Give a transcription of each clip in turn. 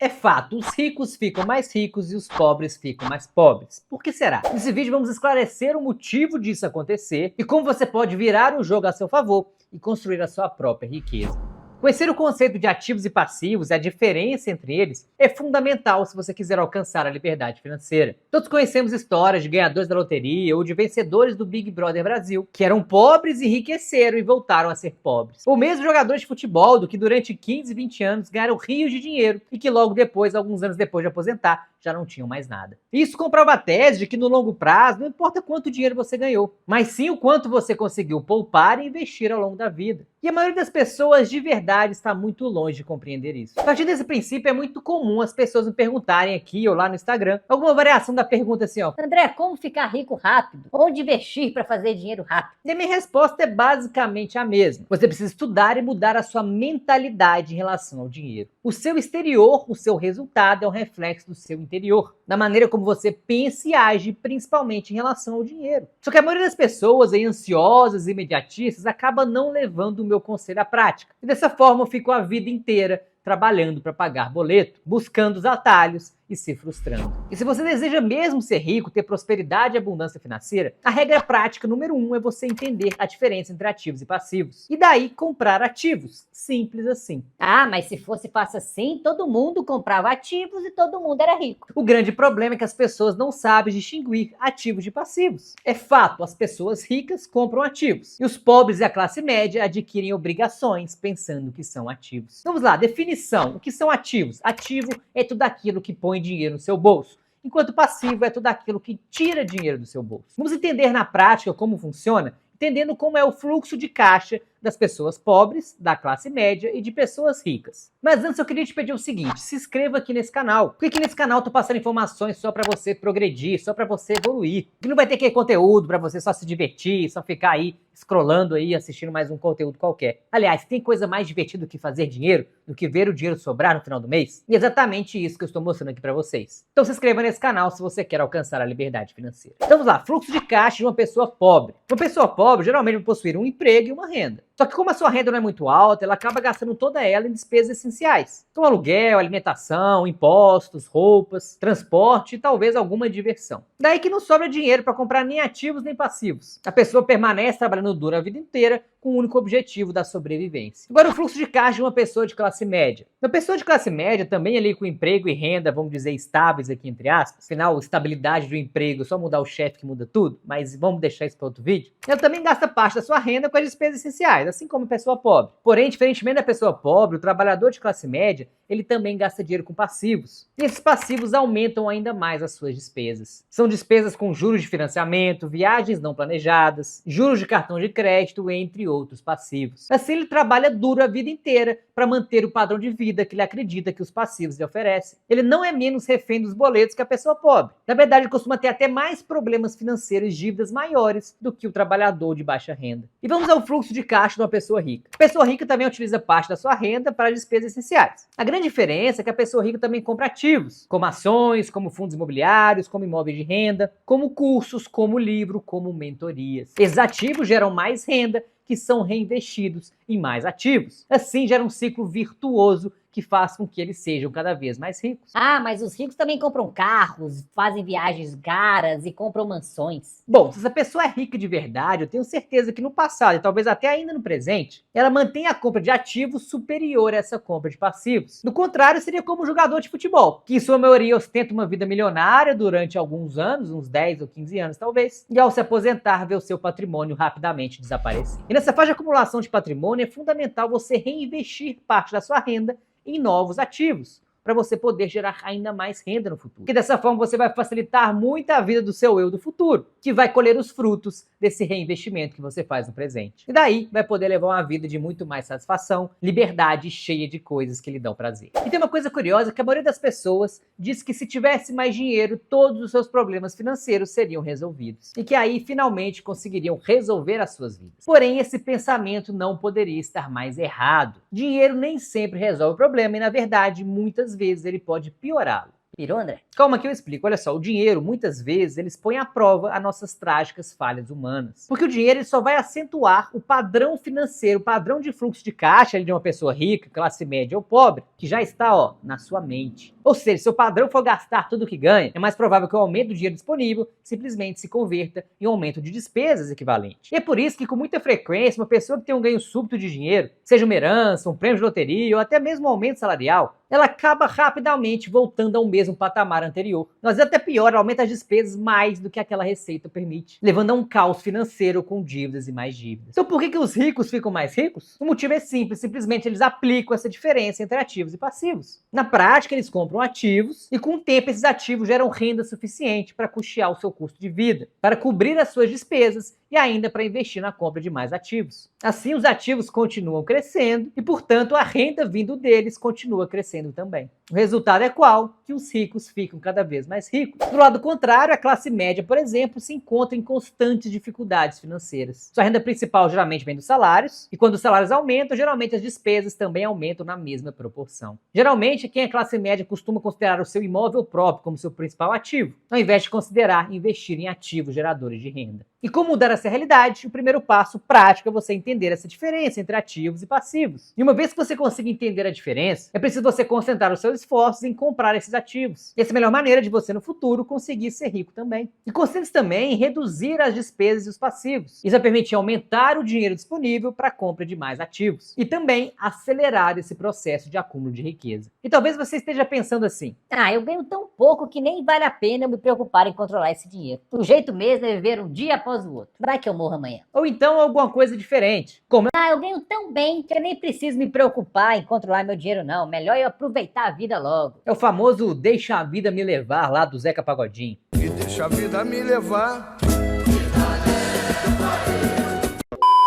É fato, os ricos ficam mais ricos e os pobres ficam mais pobres. Por que será? Nesse vídeo vamos esclarecer o motivo disso acontecer e como você pode virar o jogo a seu favor e construir a sua própria riqueza. Conhecer o conceito de ativos e passivos e a diferença entre eles é fundamental se você quiser alcançar a liberdade financeira. Todos conhecemos histórias de ganhadores da loteria ou de vencedores do Big Brother Brasil, que eram pobres e enriqueceram e voltaram a ser pobres. Ou mesmo jogadores de futebol do que durante 15, 20 anos ganharam rios de dinheiro e que logo depois, alguns anos depois de aposentar, já não tinham mais nada. Isso comprova a tese de que no longo prazo não importa quanto dinheiro você ganhou, mas sim o quanto você conseguiu poupar e investir ao longo da vida. E a maioria das pessoas de verdade está muito longe de compreender isso. A partir desse princípio é muito comum as pessoas me perguntarem aqui ou lá no Instagram alguma variação da pergunta assim, ó: André, como ficar rico rápido? Onde investir para fazer dinheiro rápido? E a minha resposta é basicamente a mesma. Você precisa estudar e mudar a sua mentalidade em relação ao dinheiro. O seu exterior, o seu resultado é um reflexo do seu interior, da maneira como você pensa e age, principalmente em relação ao dinheiro. Só que a maioria das pessoas aí, ansiosas e imediatistas, acaba não levando o meu conselho à prática. E dessa forma eu fico a vida inteira trabalhando para pagar boleto, buscando os atalhos e se frustrando. E se você deseja mesmo ser rico, ter prosperidade e abundância financeira, a regra prática número 1 é você entender a diferença entre ativos e passivos. E daí comprar ativos. Simples assim. Ah, mas se fosse fácil assim, todo mundo comprava ativos e todo mundo era rico. O grande problema é que as pessoas não sabem distinguir ativos de passivos. É fato, as pessoas ricas compram ativos e os pobres e a classe média adquirem obrigações pensando que são ativos. Vamos lá, definição. O que são ativos? Ativo é tudo aquilo que põe dinheiro no seu bolso, enquanto passivo é tudo aquilo que tira dinheiro do seu bolso. Vamos entender na prática como funciona, entendendo como é o fluxo de caixa das pessoas pobres, da classe média e de pessoas ricas. Mas antes eu queria te pedir o seguinte: se inscreva aqui nesse canal, porque aqui nesse canal eu tô passando informações só para você progredir, só para você evoluir. Aqui não vai ter aquele conteúdo para você só se divertir, só ficar aí scrollando aí, assistindo mais um conteúdo qualquer. Aliás, tem coisa mais divertida do que fazer dinheiro, do que ver o dinheiro sobrar no final do mês? E é exatamente isso que eu estou mostrando aqui para vocês. Então se inscreva nesse canal se você quer alcançar a liberdade financeira. Então vamos lá, fluxo de caixa de uma pessoa pobre. Uma pessoa pobre geralmente vai possuir um emprego e uma renda. Só que como a sua renda não é muito alta, ela acaba gastando toda ela em despesas essenciais, como aluguel, alimentação, impostos, roupas, transporte e talvez alguma diversão. Daí que não sobra dinheiro para comprar nem ativos nem passivos. A pessoa permanece trabalhando duro a vida inteira com o único objetivo da sobrevivência. Agora o fluxo de caixa de uma pessoa de classe média. Uma pessoa de classe média, também ali com emprego e renda, vamos dizer, estáveis aqui entre aspas, afinal, estabilidade do emprego, só mudar o chefe que muda tudo, mas vamos deixar isso para outro vídeo. Ela também gasta parte da sua renda com as despesas essenciais, assim como a pessoa pobre. Porém, diferentemente da pessoa pobre, o trabalhador de classe média, ele também gasta dinheiro com passivos. E esses passivos aumentam ainda mais as suas despesas. São despesas com juros de financiamento, viagens não planejadas, juros de cartão de crédito, entre outros passivos. Assim, ele trabalha duro a vida inteira para manter o padrão de vida que ele acredita que os passivos lhe oferecem. Ele não é menos refém dos boletos que a pessoa pobre. Na verdade, ele costuma ter até mais problemas financeiros e dívidas maiores do que o trabalhador de baixa renda. E vamos ao fluxo de caixa de uma pessoa rica. A pessoa rica também utiliza parte da sua renda para despesas essenciais. A grande diferença é que a pessoa rica também compra ativos, como ações, como fundos imobiliários, como imóveis de renda, como cursos, como livro, como mentorias. Esses ativos geram mais renda, que são reinvestidos em mais ativos. Assim gera um ciclo virtuoso que faz com que eles sejam cada vez mais ricos. Ah, mas os ricos também compram carros, fazem viagens caras e compram mansões. Bom, se essa pessoa é rica de verdade, eu tenho certeza que no passado e talvez até ainda no presente, ela mantém a compra de ativos superior a essa compra de passivos. Do contrário, seria como um jogador de futebol, que em sua maioria ostenta uma vida milionária durante alguns anos, uns 10 ou 15 anos talvez, e ao se aposentar vê o seu patrimônio rapidamente desaparecer. E nessa fase de acumulação de patrimônio é fundamental você reinvestir parte da sua renda em novos ativos, para você poder gerar ainda mais renda no futuro. E dessa forma você vai facilitar muito a vida do seu eu do futuro, que vai colher os frutos desse reinvestimento que você faz no presente. E daí vai poder levar uma vida de muito mais satisfação, liberdade, cheia de coisas que lhe dão prazer. E tem uma coisa curiosa, que a maioria das pessoas diz que se tivesse mais dinheiro, todos os seus problemas financeiros seriam resolvidos. E que aí finalmente conseguiriam resolver as suas vidas. Porém, esse pensamento não poderia estar mais errado. Dinheiro nem sempre resolve o problema e, na verdade, muitas vezes ele pode piorá-lo. Pirou, André? Calma que eu explico. Olha só, o dinheiro, muitas vezes, eles põem à prova as nossas trágicas falhas humanas. Porque o dinheiro ele só vai acentuar o padrão financeiro, o padrão de fluxo de caixa de uma pessoa rica, classe média ou pobre, que já está, na sua mente. Ou seja, se o padrão for gastar tudo o que ganha, é mais provável que o aumento do dinheiro disponível simplesmente se converta em um aumento de despesas equivalente. E é por isso que, com muita frequência, uma pessoa que tem um ganho súbito de dinheiro, seja uma herança, um prêmio de loteria ou até mesmo um aumento salarial, ela acaba rapidamente voltando ao mesmo patamar anterior. Às vezes até pior, ela aumenta as despesas mais do que aquela receita permite, levando a um caos financeiro com dívidas e mais dívidas. Então por que os ricos ficam mais ricos? O motivo é simples, simplesmente eles aplicam essa diferença entre ativos e passivos. Na prática, eles compram ativos e com o tempo esses ativos geram renda suficiente para custear o seu custo de vida, para cobrir as suas despesas e ainda para investir na compra de mais ativos. Assim, os ativos continuam crescendo e, portanto, a renda vindo deles continua crescendo também. O resultado é qual? Que os ricos ficam cada vez mais ricos. Do lado contrário, a classe média, por exemplo, se encontra em constantes dificuldades financeiras. Sua renda principal geralmente vem dos salários, e quando os salários aumentam, geralmente as despesas também aumentam na mesma proporção. Geralmente, quem é classe média costuma considerar o seu imóvel próprio como seu principal ativo, ao invés de considerar investir em ativos geradores de renda. E como mudar essa realidade? O primeiro passo prático é você entender essa diferença entre ativos e passivos. E uma vez que você consiga entender a diferença, é preciso você concentrar os seus esforços em comprar esses ativos. Essa é a melhor maneira de você no futuro conseguir ser rico também. E concentre-se também em reduzir as despesas e os passivos. Isso vai permitir aumentar o dinheiro disponível para a compra de mais ativos. E também acelerar esse processo de acúmulo de riqueza. E talvez você esteja pensando assim: eu ganho tão pouco que nem vale a pena eu me preocupar em controlar esse dinheiro. O jeito mesmo é viver um dia após o outro. Vai que eu morro amanhã. Ou então alguma coisa diferente, como eu ganho tão bem que eu nem preciso me preocupar em controlar meu dinheiro não. Melhor eu aproveitar a vida logo. é o famoso deixa a vida me levar lá do Zeca Pagodinho. E deixa a vida me levar.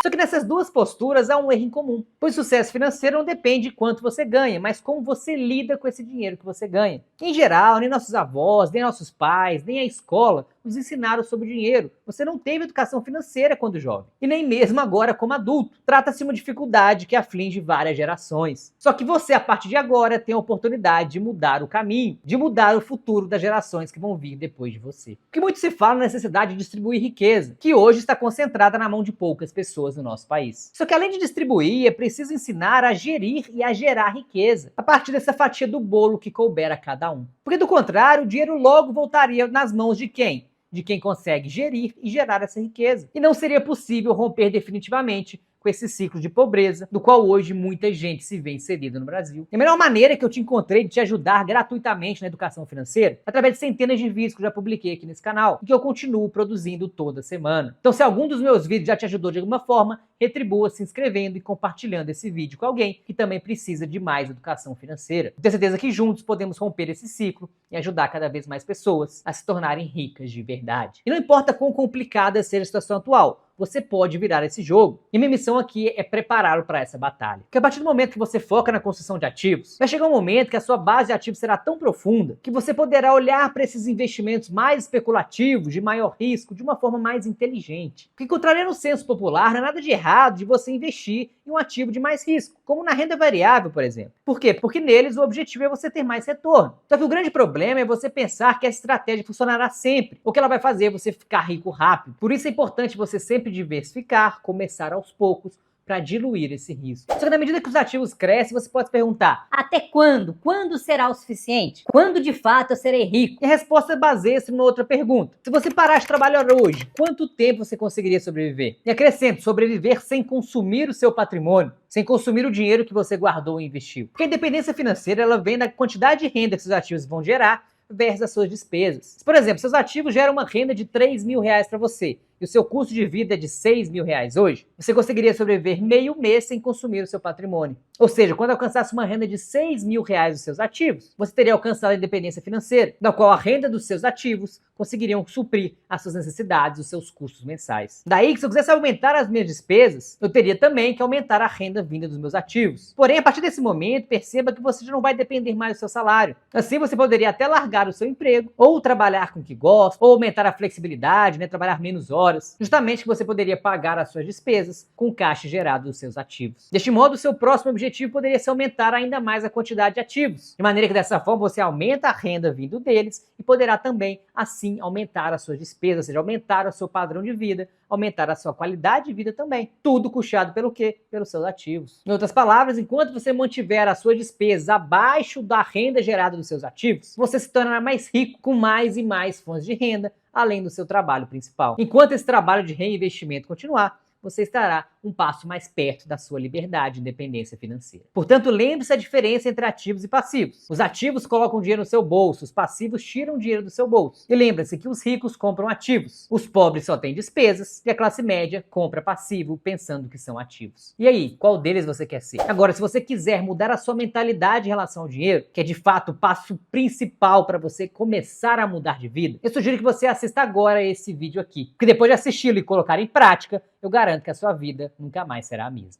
Só que nessas duas posturas há um erro em comum, pois o sucesso financeiro não depende de quanto você ganha, mas como você lida com esse dinheiro que você ganha. Em geral, nem nossos avós, nem nossos pais, nem a escola nos ensinaram sobre dinheiro. Você não teve educação financeira quando jovem, e nem mesmo agora como adulto. Trata-se de uma dificuldade que aflige várias gerações. Só que você, a partir de agora, tem a oportunidade de mudar o caminho, de mudar o futuro das gerações que vão vir depois de você. Porque muito se fala na necessidade de distribuir riqueza, que hoje está concentrada na mão de poucas pessoas no nosso país. Só que além de distribuir, é preciso ensinar a gerir e a gerar riqueza, a partir dessa fatia do bolo que couber a cada um. Porque do contrário, o dinheiro logo voltaria nas mãos de quem? De quem consegue gerir e gerar essa riqueza. E não seria possível romper definitivamente com esse ciclo de pobreza, do qual hoje muita gente se vê inserida no Brasil. E a melhor maneira que eu te encontrei de te ajudar gratuitamente na educação financeira, através de centenas de vídeos que eu já publiquei aqui nesse canal, e que eu continuo produzindo toda semana. Então, se algum dos meus vídeos já te ajudou de alguma forma, retribua se inscrevendo e compartilhando esse vídeo com alguém que também precisa de mais educação financeira. Eu tenho certeza que juntos podemos romper esse ciclo e ajudar cada vez mais pessoas a se tornarem ricas de verdade. E não importa quão complicada seja a situação atual, você pode virar esse jogo. E minha missão aqui é prepará-lo para essa batalha. Porque a partir do momento que você foca na construção de ativos, vai chegar um momento que a sua base de ativos será tão profunda que você poderá olhar para esses investimentos mais especulativos, de maior risco, de uma forma mais inteligente. Porque contrariando o senso popular, não há nada de errado de você investir em um ativo de mais risco, como na renda variável, por exemplo. Por quê? Porque neles o objetivo é você ter mais retorno. Só que o grande problema é você pensar que essa estratégia funcionará sempre, ou que ela vai fazer você ficar rico rápido. Por isso é importante você sempre diversificar, começar aos poucos, para diluir esse risco. Só que na medida que os ativos crescem, você pode se perguntar: até quando? Quando será o suficiente? Quando de fato eu serei rico? E a resposta baseia-se numa outra pergunta. Se você parar de trabalhar hoje, quanto tempo você conseguiria sobreviver? E acrescento, sobreviver sem consumir o seu patrimônio, sem consumir o dinheiro que você guardou e investiu. Porque a independência financeira ela vem da quantidade de renda que seus ativos vão gerar versus as suas despesas. Por exemplo, seus ativos geram uma renda de R$3.000 para você, e o seu custo de vida é de R$6.000 hoje, você conseguiria sobreviver meio mês sem consumir o seu patrimônio. Ou seja, quando alcançasse uma renda de R$6.000 dos seus ativos, você teria alcançado a independência financeira, na qual a renda dos seus ativos conseguiriam suprir as suas necessidades, os seus custos mensais. Daí que se eu quisesse aumentar as minhas despesas, eu teria também que aumentar a renda vinda dos meus ativos. Porém, a partir desse momento, perceba que você já não vai depender mais do seu salário. Assim, você poderia até largar o seu emprego, ou trabalhar com o que gosta, ou aumentar a flexibilidade, trabalhar menos horas, horas, justamente que você poderia pagar as suas despesas com o caixa gerado dos seus ativos. Deste modo, o seu próximo objetivo poderia ser aumentar ainda mais a quantidade de ativos, de maneira que dessa forma você aumenta a renda vindo deles e poderá também, assim, aumentar as suas despesas, ou seja, aumentar o seu padrão de vida, aumentar a sua qualidade de vida também. Tudo custeado pelo quê? Pelos seus ativos. Em outras palavras, enquanto você mantiver as suas despesas abaixo da renda gerada dos seus ativos, você se tornará mais rico com mais e mais fontes de renda, além do seu trabalho principal. Enquanto esse trabalho de reinvestimento continuar, você estará um passo mais perto da sua liberdade e independência financeira. Portanto, lembre-se da diferença entre ativos e passivos. Os ativos colocam dinheiro no seu bolso, os passivos tiram dinheiro do seu bolso. E lembre-se que os ricos compram ativos, os pobres só têm despesas e a classe média compra passivo pensando que são ativos. E aí, qual deles você quer ser? Agora, se você quiser mudar a sua mentalidade em relação ao dinheiro, que é de fato o passo principal para você começar a mudar de vida, eu sugiro que você assista agora esse vídeo aqui, porque depois de assisti-lo e colocar em prática, eu garanto que a sua vida nunca mais será a mesma.